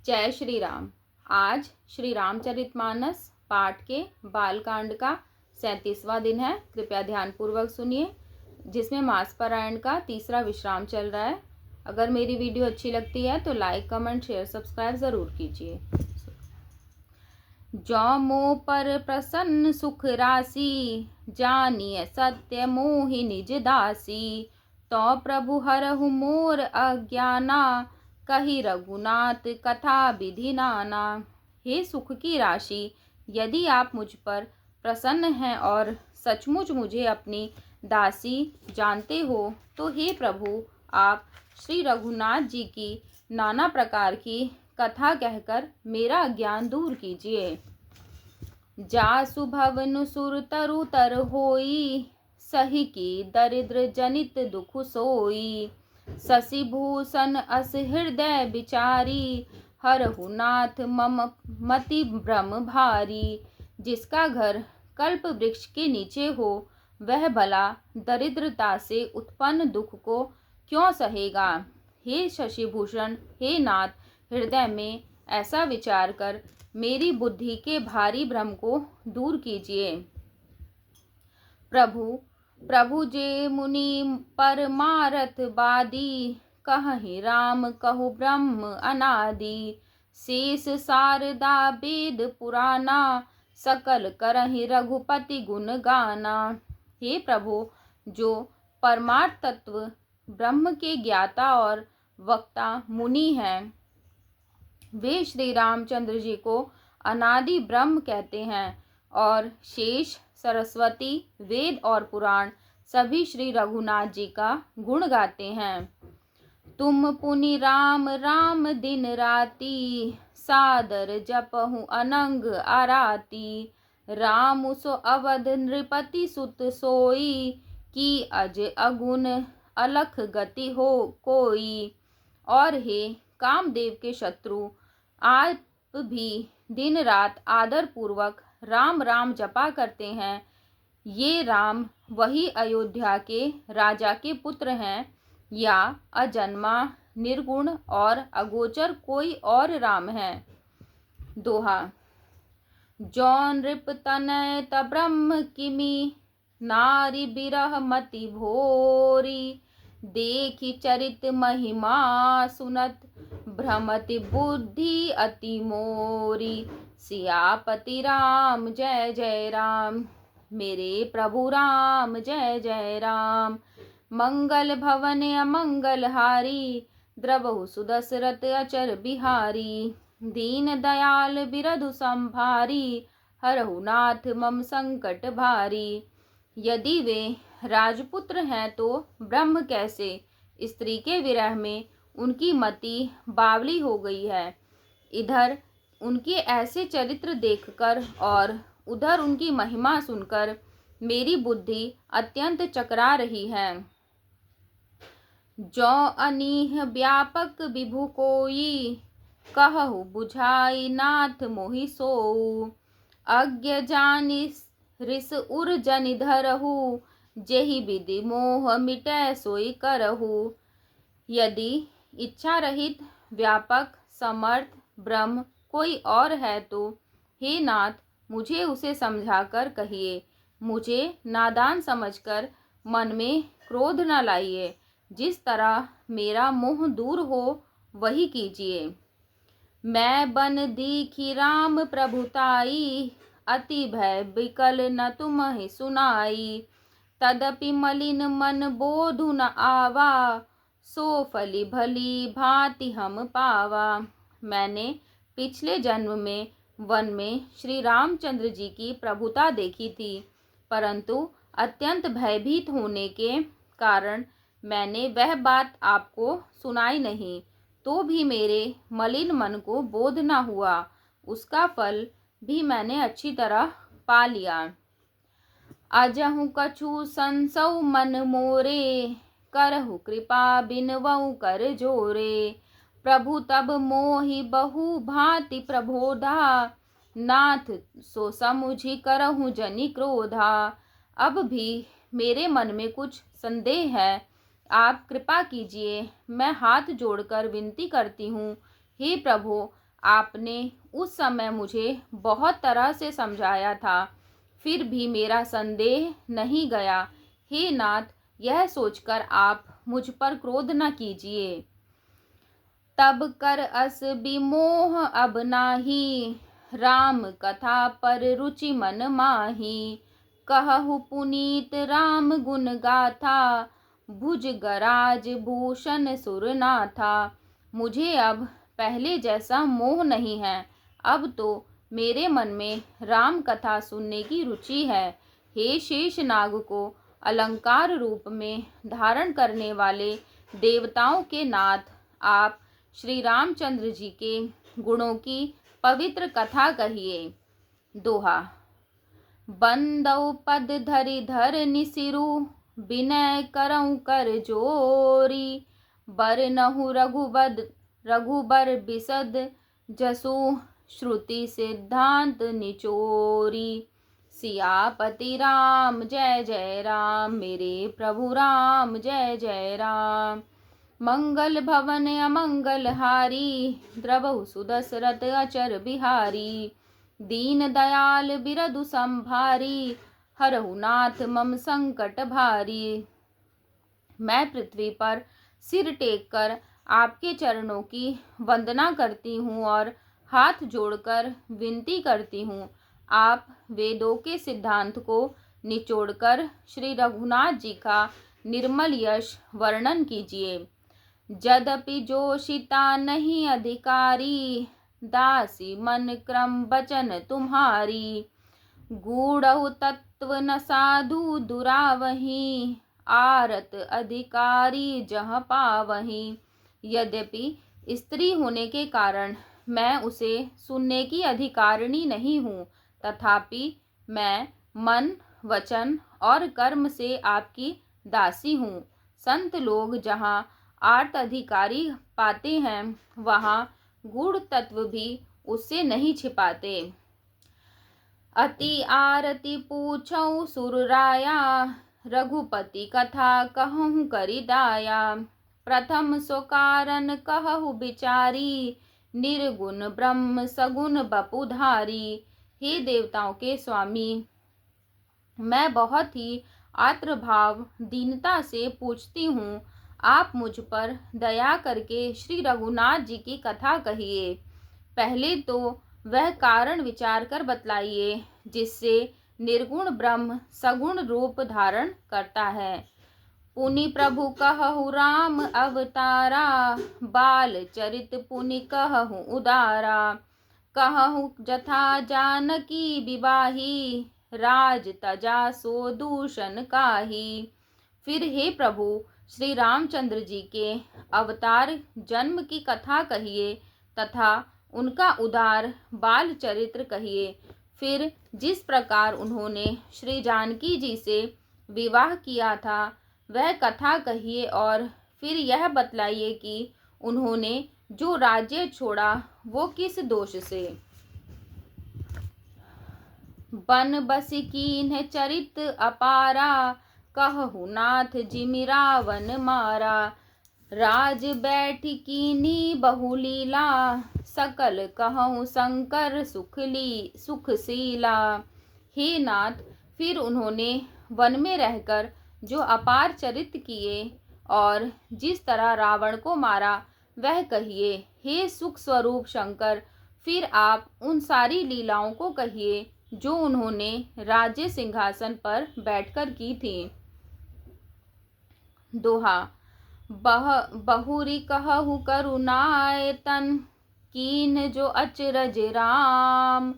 जय श्री राम। आज श्री रामचरितमानस पाठ के बालकांड का 37वां दिन है। कृपया ध्यानपूर्वक सुनिए, जिसमें मास पारायण का तीसरा विश्राम चल रहा है। अगर मेरी वीडियो अच्छी लगती है तो लाइक, कमेंट, शेयर, सब्सक्राइब ज़रूर कीजिए। जो मोह पर प्रसन्न सुख राशि, जानिए सत्य मोहि निज दासी। तो प्रभु हरहु मोर अज्ञाना, कही रघुनाथ कथा विधि नाना। हे सुख की राशि, यदि आप मुझ पर प्रसन्न हैं और सचमुच मुझे अपनी दासी जानते हो, तो हे प्रभु, आप श्री रघुनाथ जी की नाना प्रकार की कथा कहकर मेरा अज्ञान दूर कीजिए। जासु भवन सुर तरु तर होई, सही की दरिद्र जनित दुख सोई। शशि भूषण अस हृदय बिचारी, हरहु नाथ मम मति भ्रम भारी। जिसका घर कल्प वृक्ष के नीचे हो, वह भला दरिद्रता से उत्पन्न दुख को क्यों सहेगा। हे शशिभूषण, हे नाथ, हृदय में ऐसा विचार कर मेरी बुद्धि के भारी भ्रम को दूर कीजिए। प्रभु जे मुनि परमारथ बादी, कहहि राम कहु ब्रह्म अनादि। शेष शारदा वेद पुराना, सकल करहि रघुपति गुण गाना। हे प्रभु, जो परमार्थ तत्व ब्रह्म के ज्ञाता और वक्ता मुनि हैं, वे श्री रामचंद्र जी को अनादि ब्रह्म कहते हैं, और शेष, सरस्वती, वेद और पुराण सभी श्री रघुनाथ जी का गुण गाते हैं। तुम पुनि राम राम दिन राती, सादर जपहु अनंग आराती। राम सो अवध नृपति सुत सोई, की अज अगुन अलख गति हो कोई। और हे कामदेव के शत्रु, आप भी दिन रात आदर पूर्वक राम राम जपा करते हैं। ये राम वही अयोध्या के राजा के पुत्र हैं, या अजन्मा, निर्गुण और अगोचर कोई और राम है। दोहा। जो नृप तनय त ब्रह्म किमी, नारी बिरह मति भोरी। देखि चरित महिमा सुनत, भ्रमति बुद्धि अति मोरी। सियापति राम जय जय राम, मेरे प्रभु राम जय जय राम। मंगल भवन अमंगल हारी, द्रवहु सुदशरथ अचर बिहारी। दीन दयाल बिरधु संभारी, हरहु नाथ मम संकट भारी। यदि वे राजपुत्र हैं तो ब्रह्म कैसे, स्त्री के विरह में उनकी मति बावली हो गई है। इधर उनके ऐसे चरित्र देखकर और उधर उनकी महिमा सुनकर मेरी बुद्धि अत्यंत चकरा रही है। जो अनीह व्यापक विभु कोई, कहु बुझाई नाथ मोहि सोऊ। अज्ञ जानि रिस उर जनि धरहु, जेहि विधि मोह मिटै सोई करहु। यदि इच्छा रहित व्यापक समर्थ ब्रह्म कोई और है तो हे नाथ, मुझे उसे समझाकर कहिए। मुझे नादान समझकर मन में क्रोध न लाइए। जिस तरह मेरा मोह दूर हो वही कीजिए। मैं बन दीखी राम प्रभुताई, अति भय बिकल न तुम्हि सुनाई। तदपि मलिन मन बोधु न आवा, सो फली भली भांति हम पावा। मैंने पिछले जन्म में वन में श्री रामचंद्र जी की प्रभुता देखी थी, परंतु अत्यंत भयभीत होने के कारण मैंने वह बात आपको सुनाई नहीं। तो भी मेरे मलिन मन को बोध न हुआ, उसका फल भी मैंने अच्छी तरह पा लिया। अजहु कछु संसौ मन मोरे, करहु कृपा बिनवउ कर जोरे। प्रभु तब मोहि बहु भांति प्रबोधा, नाथ सो समुझि करहु जनि क्रोधा। अब भी मेरे मन में कुछ संदेह है, आप कृपा कीजिए। मैं हाथ जोड़कर विनती करती हूँ, हे प्रभु, आपने उस समय मुझे बहुत तरह से समझाया था, फिर भी मेरा संदेह नहीं गया। हे नाथ, यह सोचकर आप मुझ पर क्रोध न कीजिए। तब कर अस विमोह अब नाही, राम कथा पर रुचि मन माही। कहु पुनीत राम गुण गाथा, भुज गराज भूषण सुरनाथा। मुझे अब पहले जैसा मोह नहीं है, अब तो मेरे मन में राम कथा सुनने की रुचि है। हे शेषनाग को अलंकार रूप में धारण करने वाले देवताओं के नाथ, आप श्री रामचंद्र जी के गुणों की पवित्र कथा कहिए। दोहा। बंदौ पद धरि धर निसिरु, विनय करऊं कर जोरी। बरनहु रघुबर बिसद, जसु श्रुति सिद्धांत निचोरी। सियापति राम जय जय राम, मेरे प्रभु राम जय जय राम। मंगल भवन अमंगल हारी, द्रवहु सुदशरथ अचर बिहारी। दीन दयाल बिरदु संभारी, हरहु नाथ मम संकट भारी। मैं पृथ्वी पर सिर टेक कर आपके चरणों की वंदना करती हूँ और हाथ जोड़कर विनती करती हूँ। आप वेदों के सिद्धांत को निचोड़कर श्री रघुनाथ जी का निर्मल यश वर्णन कीजिए। यद्यपि जोशिता नहीं अधिकारी, दासी मन क्रम बचन तुम्हारी। गूढ़हु तत्व न साधु दुरावही, आरत अधिकारी जहाँ पावही। यद्यपि स्त्री होने के कारण मैं उसे सुनने की अधिकारिणी नहीं हूँ, तथापि मैं मन, वचन और कर्म से आपकी दासी हूँ। संत लोग जहाँ आर्त अधिकारी पाते हैं, वहाँ गूढ़ तत्व भी उससे नहीं छिपाते। अति आरती पूछऊं सुरराया, रघुपति कथा कहूँ करि दाया। प्रथम सो कारण कहु बिचारी, निर्गुण ब्रह्म सगुण बपुधारी। हे देवताओं के स्वामी, मैं बहुत ही आर्तभाव दीनता से पूछती हूँ, आप मुझ पर दया करके श्री रघुनाथ जी की कथा कहिए। पहले तो वह कारण विचार कर बतलाइए जिससे निर्गुण ब्रह्म सगुण रूप धारण करता है। पुनि प्रभु कहु राम अवतारा, बाल चरित पुनि कहु उदारा। कहु जथा जानकी विवाही, राज तजा सो दूषण काही। फिर हे प्रभु श्री रामचंद्र जी के अवतार जन्म की कथा कहिए तथा उनका उदार बाल चरित्र कहिए। फिर जिस प्रकार उन्होंने श्री जानकी जी से विवाह किया था वह कथा कहिए, और फिर यह बतलाइए कि उन्होंने जो राज्य छोड़ा वो किस दोष से। बन बसि कीन्ह चरित अपारा, कहु नाथ जिमि रावण मारा। राज बैठि कीन्ही बहुलीला, सकल कहूँ शंकर सुखशीला। हे नाथ, फिर उन्होंने वन में रहकर जो अपार चरित्र किए और जिस तरह रावण को मारा वह कहिए। हे सुख स्वरूप शंकर, फिर आप उन सारी लीलाओं को कहिए जो उन्होंने राज्य सिंहासन पर बैठकर की थी। दोहा। बहुरी कहु करुणायतन, कीन्ह जो अचरज राम।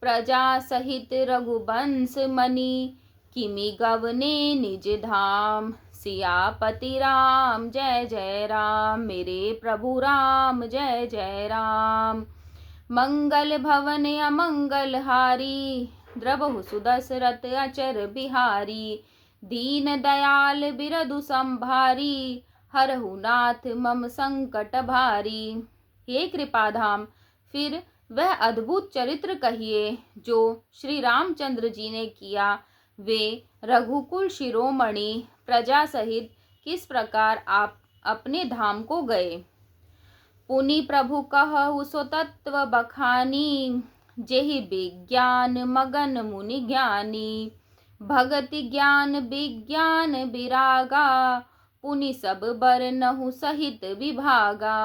प्रजा सहित रघुवंश मनि, किमि गवने निज धाम। सियापति राम जय जय राम, मेरे प्रभु राम जय जय राम। मंगल भवन अमंगल हारी, द्रवहु सुदशरथ अचर बिहारी। दीन दयाल बिरदु संभारी, हरहु नाथ मम संकट भारी। हे कृपाधाम, फिर वह अद्भुत चरित्र कहिए जो श्री रामचंद्र जी ने किया। वे रघुकुल शिरोमणि प्रजा सहित किस प्रकार आप अपने धाम को गए। पुनि प्रभु कहु सो तत्व बखानी, जेहि विज्ञान मगन मुनि ज्ञानी। भगति ज्ञान विज्ञान विरागा, पुनि सब बरनहु सहित विभागा।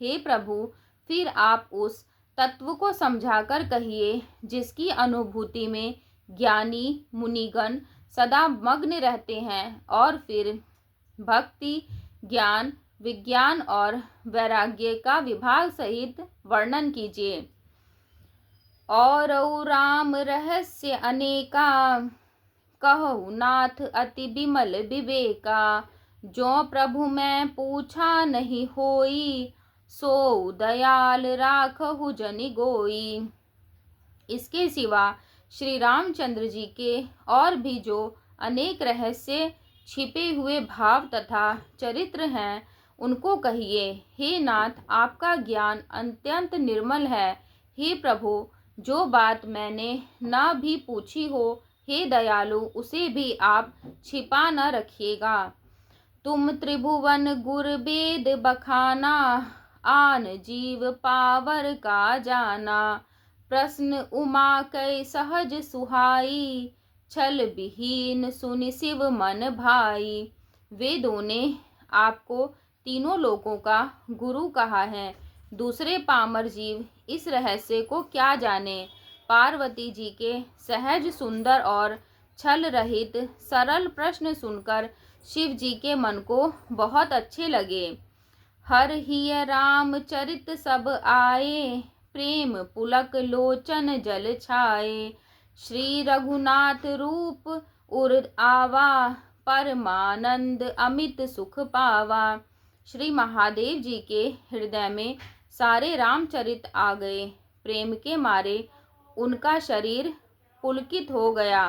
हे प्रभु, फिर आप उस तत्व को समझाकर कहिए जिसकी अनुभूति में ज्ञानी मुनिगण सदा मग्न रहते हैं, और फिर भक्ति ज्ञान विज्ञान और वैराग्य का विभाग सहित वर्णन कीजिए। और राम रहस्य अनेका, कहु नाथ अति विमल विवेका। जो प्रभु मैं पूछा नहीं होई, सो दयाल राखहु जनि गोई। इसके सिवा श्री रामचंद्र जी के और भी जो अनेक रहस्य छिपे हुए भाव तथा चरित्र हैं, उनको कहिए। हे नाथ, आपका ज्ञान अत्यंत निर्मल है। हे प्रभु, जो बात मैंने न भी पूछी हो, हे दयालु, उसे भी आप छिपा न रखिएगा। तुम त्रिभुवन गुर वेद बखाना, आन जीव पावर का जाना। प्रश्न उमा कै सहज सुहाई, छल विहीन सुनि शिव मन भाई। वेदों ने आपको तीनों लोकों का गुरु कहा है, दूसरे पामर जीव इस रहस्य को क्या जाने। पार्वती जी के सहज सुंदर और छल रहित सरल प्रश्न सुनकर शिव जी के मन को बहुत अच्छे लगे। हर हिय राम चरित सब आए, प्रेम पुलक लोचन जल छाए। श्री रघुनाथ रूप उर आवा, परमानंद अमित सुख पावा। श्री महादेव जी के हृदय में सारे रामचरित आ गए। प्रेम के मारे उनका शरीर पुलकित हो गया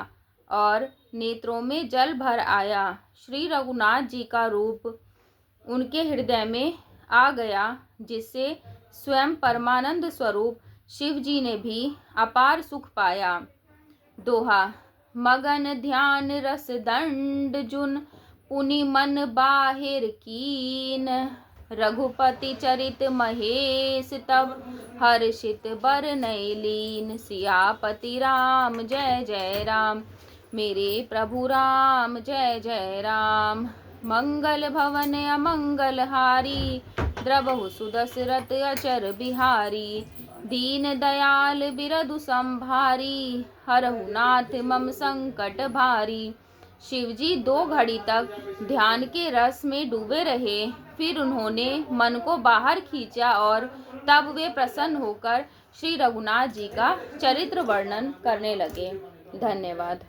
और नेत्रों में जल भर आया। श्री रघुनाथ जी का रूप उनके हृदय में आ गया, जिससे स्वयं परमानंद स्वरूप शिव जी ने भी अपार सुख पाया। दोहा। मगन ध्यान रस दंड जुन, पुनि मन बाहिर कीन। रघुपति चरित महेश तब, हर्षित बरनइ लीन। सियापति राम जय जय राम, मेरे प्रभु राम जय जय राम। मंगल भवन अमंगल हारी, द्रवहु सुदशरथ अचर बिहारी। दीन दयाल बिरदु संभारी, हरहु नाथ मम संकट भारी। शिवजी 2 घड़ी तक ध्यान के रस में डूबे रहे। फिर उन्होंने मन को बाहर खींचा और तब वे प्रसन्न होकर श्री रघुनाथ जी का चरित्र वर्णन करने लगे। धन्यवाद।